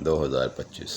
2025।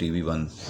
TV1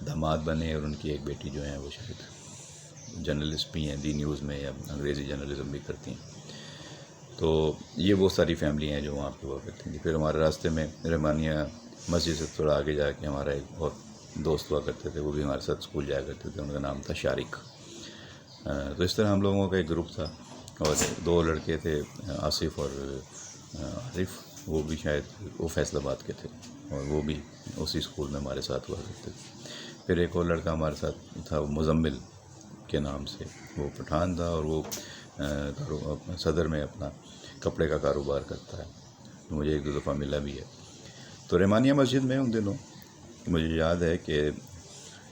داماد بنے اور ان کی ایک بیٹی جو ہیں وہ شاید جرنلسٹ بھی ہیں، دی نیوز میں، یا انگریزی جرنلزم بھی کرتی ہیں. تو یہ وہ ساری فیملی ہیں جو وہاں پہ ہوا کرتی تھیں. پھر ہمارے راستے میں رحمانیہ مسجد سے تھوڑا آگے جا کے ہمارا ایک اور دوست ہوا کرتے تھے، وہ بھی ہمارے ساتھ اسکول جایا کرتے تھے، ان کا نام تھا شارق. تو اس طرح ہم لوگوں کا ایک گروپ تھا، اور 2 لڑکے تھے، آصف اور عارف، وہ بھی شاید وہ فیصل آباد کے تھے، اور وہ بھی اسی اسکول میں ہمارے ساتھ ہوا کرتے تھے. پھر ایک اور لڑکا ہمارے ساتھ تھا، وہ مزمل کے نام سے، وہ پٹھان تھا، اور وہ صدر میں اپنا کپڑے کا کاروبار کرتا ہے. مجھے 1-2 دفعہ ملا بھی ہے. تو رحمانیہ مسجد میں ان دنوں مجھے یاد ہے کہ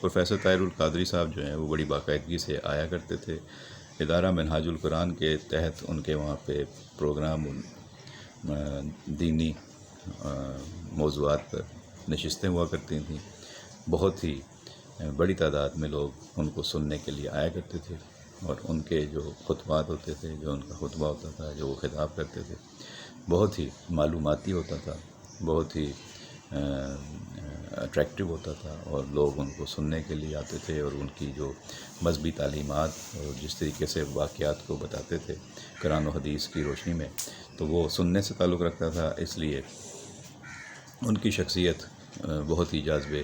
پروفیسر طاہر القادری صاحب جو ہیں وہ بڑی باقاعدگی سے آیا کرتے تھے. ادارہ منہاج القرآن کے تحت ان کے وہاں پہ پروگرام دینی موضوعات پر نشستیں ہوا کرتی تھیں. بہت ہی بڑی تعداد میں لوگ ان کو سننے کے لیے آیا کرتے تھے، اور ان کے جو خطبات ہوتے تھے، جو ان کا خطبہ ہوتا تھا، جو وہ خطاب کرتے تھے، بہت ہی معلوماتی ہوتا تھا، بہت ہی اٹریکٹیو ہوتا تھا، اور لوگ ان کو سننے کے لیے آتے تھے. اور ان کی جو مذہبی تعلیمات اور جس طریقے سے واقعات کو بتاتے تھے قرآن و حدیث کی روشنی میں، تو وہ سننے سے تعلق رکھتا تھا. اس لیے ان کی شخصیت بہت ہی جاذب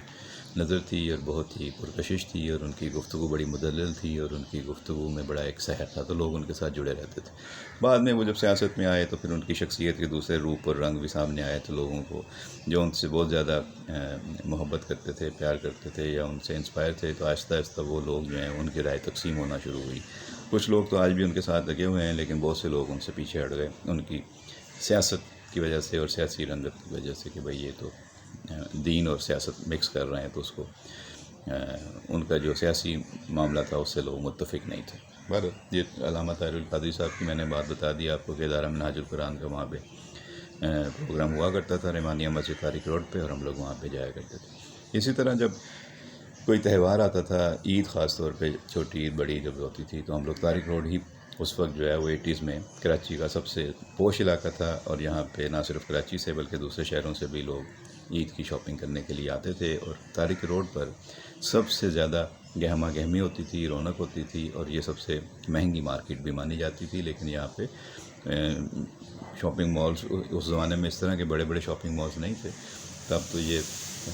نظر تھی، اور بہت ہی پرکشش تھی، اور ان کی گفتگو بڑی مدلل تھی، اور ان کی گفتگو میں بڑا ایک سحر تھا. تو لوگ ان کے ساتھ جڑے رہتے تھے. بعد میں وہ جب سیاست میں آئے تو پھر ان کی شخصیت کے دوسرے روپ اور رنگ بھی سامنے آئے، تو لوگوں کو جو ان سے بہت زیادہ محبت کرتے تھے، پیار کرتے تھے، یا ان سے انسپائر تھے، تو آہستہ آہستہ وہ لوگ جو ہیں ان کی رائے تقسیم ہونا شروع ہوئی. کچھ لوگ تو آج بھی ان کے ساتھ لگے ہوئے ہیں، لیکن بہت سے لوگ ان سے پیچھے ہٹ گئے ان کی سیاست کی وجہ سے، اور سیاسی رنگت کی وجہ سے، کہ بھئی یہ تو دین اور سیاست مکس کر رہے ہیں، تو اس کو ان کا جو سیاسی معاملہ تھا اس سے لوگ متفق نہیں تھے. بہرحال یہ علامہ طاہر القادری صاحب کی میں نے بات بتا دی آپ کو کہ ادارہ منہاج القرآن کا وہاں پہ پروگرام ہوا کرتا تھا رحمانیہ مسجد طارق روڈ پہ، اور ہم لوگ وہاں پہ جایا کرتے تھے. اسی طرح جب کوئی تہوار آتا تھا، عید خاص طور پہ، چھوٹی عید بڑی جب ہوتی تھی، تو ہم لوگ طارق روڈ ہی اس وقت جو ہے وہ 80s میں کراچی کا سب سے پوش علاقہ تھا، اور یہاں پہ نہ صرف کراچی سے بلکہ دوسرے شہروں سے بھی لوگ عید کی شاپنگ کرنے کے لیے آتے تھے. اور طارق روڈ پر سب سے زیادہ گہما گہمی ہوتی تھی، رونق ہوتی تھی، اور یہ سب سے مہنگی مارکیٹ بھی مانی جاتی تھی. لیکن یہاں پہ شاپنگ مالز اس زمانے میں اس طرح کے بڑے بڑے شاپنگ مالز نہیں تھے. تب تو یہ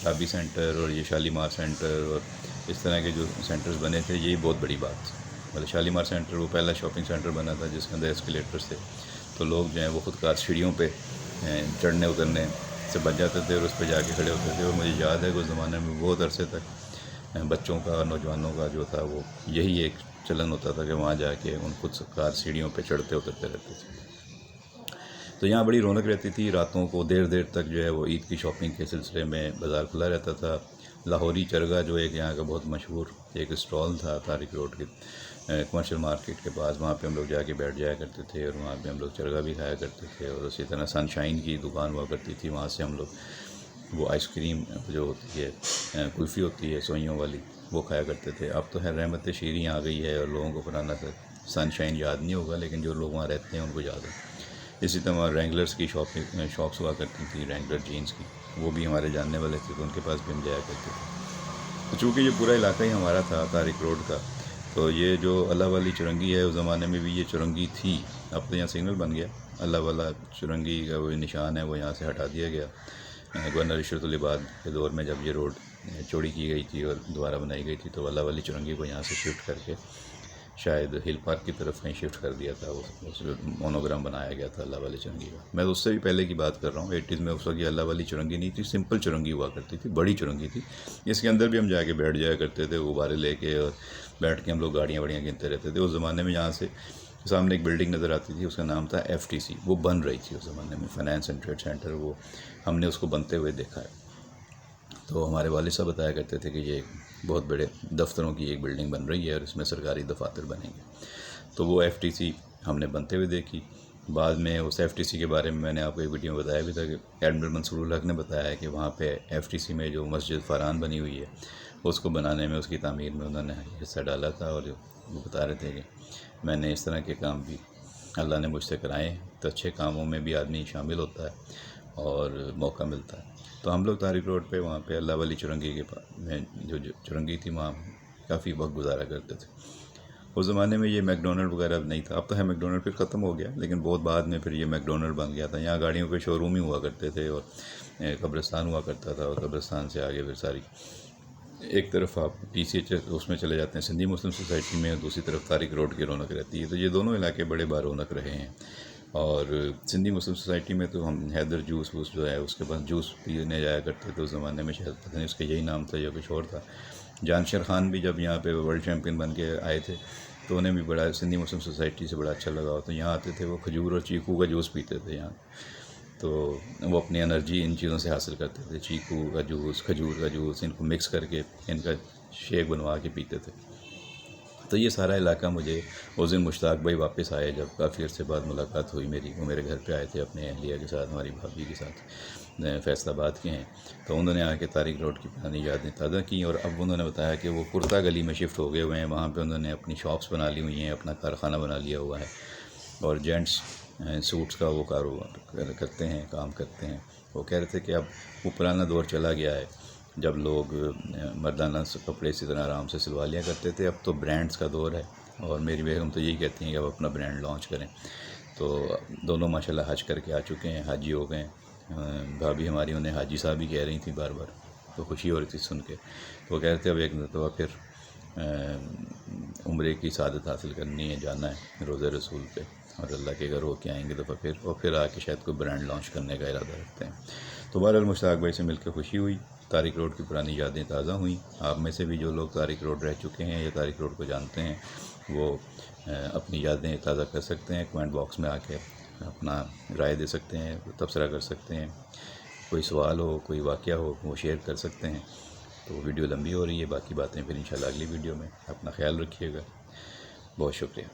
رابی سینٹر اور یہ شالیمار سینٹر اور اس طرح کے جو سینٹرز بنے تھے، یہی بہت بڑی بات تھی. مطلب شالیمار سینٹر وہ پہلا شاپنگ سینٹر بنا تھا جس کے اندر ایسکیلیٹرز تھے، تو لوگ جو ہیں وہ خود کار سیڑھیوں پہ چڑھنے اترنے سے بچ جاتے تھے، اور اس پہ جا کے کھڑے ہوتے تھے. اور مجھے یاد ہے کہ اس زمانے میں بہت عرصے تک بچوں کا اور نوجوانوں کا جو تھا وہ یہی ایک چلن ہوتا تھا کہ وہاں جا کے ان خود کار سیڑھیوں پہ چڑھتے اترتے رہتے تھے. تو یہاں بڑی رونق رہتی تھی. راتوں کو دیر دیر تک جو ہے وہ عید کی شاپنگ کے سلسلے میں بازار کھلا رہتا تھا. لاہوری چرگا جو ایک یہاں کا بہت مشہور ایک اسٹال تھا طارق روڈ کے کمرشل مارکیٹ کے پاس، وہاں پہ ہم لوگ جا کے بیٹھ جایا کرتے تھے، اور وہاں پہ ہم لوگ چرگا بھی کھایا کرتے تھے. اور اسی طرح سن شائن کی دکان ہوا کرتی تھی، وہاں سے ہم لوگ وہ آئس کریم جو ہوتی ہے، کلفی ہوتی ہے سوئیوں والی، وہ کھایا کرتے تھے. اب تو ہے رحمت شیریں آ گئی ہے، اور لوگوں کو پرانا سن شائن یاد نہیں ہوگا، لیکن جو لوگ وہاں رہتے ہیں ان کو یاد ہے. اسی طرح رینگلرز کی شاپس ہوا کرتی تھیں، رینگلر جینز کی، وہ بھی ہمارے جاننے والے تھے، تو ان کے پاس بھی ہم جایا کرتے تھے. تو چونکہ یہ پورا علاقہ ہی ہمارا تھا طارق روڈ کا، تو یہ جو اللہ والی چرنگی ہے، اس زمانے میں بھی یہ چرنگی تھی. اب تو یہاں سگنل بن گیا. اللہ والا چرنگی کا وہ نشان ہے وہ یہاں سے ہٹا دیا گیا. گورنر عشرت العباد کے دور میں جب یہ روڈ چوڑی کی گئی تھی اور دوبارہ بنائی گئی تھی، تو اللہ والی چرنگی کو یہاں سے شفٹ کر کے شاید ہل پارک کی طرف کہیں شفٹ کر دیا تھا. اس مونوگرام بنایا گیا تھا اللہ والی چرنگی کا. میں اس سے بھی پہلے کی بات کر رہا ہوں. 80s میں اس وقت یہ اللہ والی چرنگی نہیں تھی، سمپل چرنگی ہوا کرتی تھی، بڑی چرنگی تھی. اس کے اندر بھی ہم جا کے بیٹھ جایا کرتے تھے، غبارے لے کے، اور بیٹھ کے ہم لوگ گاڑیاں گنتے رہتے تھے. اس زمانے میں یہاں سے سامنے ایک بلڈنگ نظر آتی تھی، اس کا نام تھا FTC. وہ بن رہی تھی اس زمانے میں، فائنانس اینڈ ٹریڈ سینٹر. وہ ہم نے اس کو بنتے ہوئے دیکھا ہے. تو ہمارے والد صاحب بتایا کرتے تھے کہ یہ بہت بڑے دفتروں کی ایک بلڈنگ بن رہی ہے، اور اس میں سرکاری دفاتر بنیں گے. تو وہ FTC ہم نے بنتے ہوئے دیکھی. بعد میں اس FTC کے بارے میں نے آپ کو ایک ویڈیو میں بتایا بھی تھا کہ ایڈمرل منصور الحق نے بتایا ہے کہ وہاں پہ FTC میں جو مسجد فاران بنی ہوئی ہے، اس کو بنانے میں، اس کی تعمیر میں انہوں نے حصہ ڈالا تھا. اور وہ بتا رہے تھے کہ میں نے اس طرح کے کام بھی اللہ نے مجھ سے کرائے. تو اچھے کاموں میں بھی آدمی شامل ہوتا ہے اور موقع ملتا ہے. تو ہم لوگ طارق روڈ پہ وہاں پہ اللہ ولی چرنگی کے پاس میں جو چرنگی تھی وہاں کافی وقت گزارا کرتے تھے. اس زمانے میں یہ میک ڈونلڈ وغیرہ نہیں تھا. اب تو ہے میک ڈونلڈ، پھر ختم ہو گیا، لیکن بہت بعد میں پھر یہ میک ڈونلڈ بن گیا تھا. یہاں گاڑیوں کے شو روم ہی ہوا کرتے تھے، اور قبرستان ہوا کرتا تھا، اور قبرستان سے آگے پھر ساری ایک طرف آپ پی سی ایچ اس میں چلے جاتے ہیں سندھی مسلم سوسائٹی میں، اور دوسری طرف طارق روڈ کی رونق رہتی ہے. تو یہ دونوں علاقے بڑے بارونق رہے ہیں. اور سندھی مسلم سوسائٹی میں تو ہم حیدر جوس ووس جو ہے اس کے پاس جوس پینے جایا کرتے تھے اس زمانے میں، شاید پتہ نہیں اس کا یہی نام تھا یا کچھ اور تھا. جانشیر خان بھی جب یہاں پہ ورلڈ چیمپئن بن کے آئے تھے تو انہیں بھی بڑا سندھی مسلم سوسائٹی سے بڑا اچھا لگا ہوا. تو یہاں آتے تھے، وہ کھجور اور چیکو کا جوس پیتے تھے یہاں. تو وہ اپنی انرجی ان چیزوں سے حاصل کرتے تھے، چیکو کا جوس، کھجور کا جوس، ان کو مکس کر کے ان کا شیک بنوا کے پیتے تھے. تو یہ سارا علاقہ مجھے اس دن مشتاق بھائی واپس آئے جب کافی عرصے بعد ملاقات ہوئی میری، وہ میرے گھر پہ آئے تھے اپنے اہلیہ کے ساتھ، ہماری بھابھی کے ساتھ، فیصل آباد کے ہیں. تو انہوں نے آ کے طارق روڈ کی پرانی یادیں تازہ کی، اور اب انہوں نے بتایا کہ وہ کرتا گلی میں شفٹ ہو گئے ہوئے ہیں. وہاں پہ انہوں نے اپنی شاپس بنا لی ہوئی ہیں، اپنا کارخانہ بنا لیا ہوا ہے، اور جینٹس سوٹس کا وہ کاروبار کرتے ہیں، کام کرتے ہیں. وہ کہہ رہے تھے کہ اب وہ پرانا دور چلا گیا ہے جب لوگ مردانہ کپڑے اسی طرح آرام سے سلوا لیا کرتے تھے. اب تو برانڈز کا دور ہے، اور میری بیگم تو یہی کہتی ہیں کہ اب اپنا برانڈ لانچ کریں. تو دونوں ماشاءاللہ حج کر کے آ چکے ہیں، حاجی ہو گئے ہیں. بھابھی ہماری انہیں حاجی صاحب ہی کہہ رہی تھیں بار بار، تو خوشی ہو رہی تھی سن کے. تو وہ کہہ رہے تھے اب ایک مرتبہ پھر عمرے کی سعادت حاصل کرنی ہے، جانا ہے روزہ رسول پہ، اور اللہ کے گھر ہو کے آئیں گے دفعہ پھر آ کے شاید کوئی برانڈ لانچ کرنے کا ارادہ رکھتے ہیں. تو بہرحال مشتاق بھائی سے مل کے خوشی ہوئی، طارق روڈ کی پرانی یادیں تازہ ہوئیں. آپ میں سے بھی جو لوگ طارق روڈ رہ چکے ہیں یا طارق روڈ کو جانتے ہیں وہ اپنی یادیں تازہ کر سکتے ہیں. کمنٹ باکس میں آ کے اپنا رائے دے سکتے ہیں، تبصرہ کر سکتے ہیں. کوئی سوال ہو، کوئی واقعہ ہو، وہ شیئر کر سکتے ہیں. تو ویڈیو لمبی ہو رہی ہے، باقی باتیں پھر انشاءاللہ اگلی ویڈیو میں. اپنا خیال رکھیے گا. بہت شکریہ.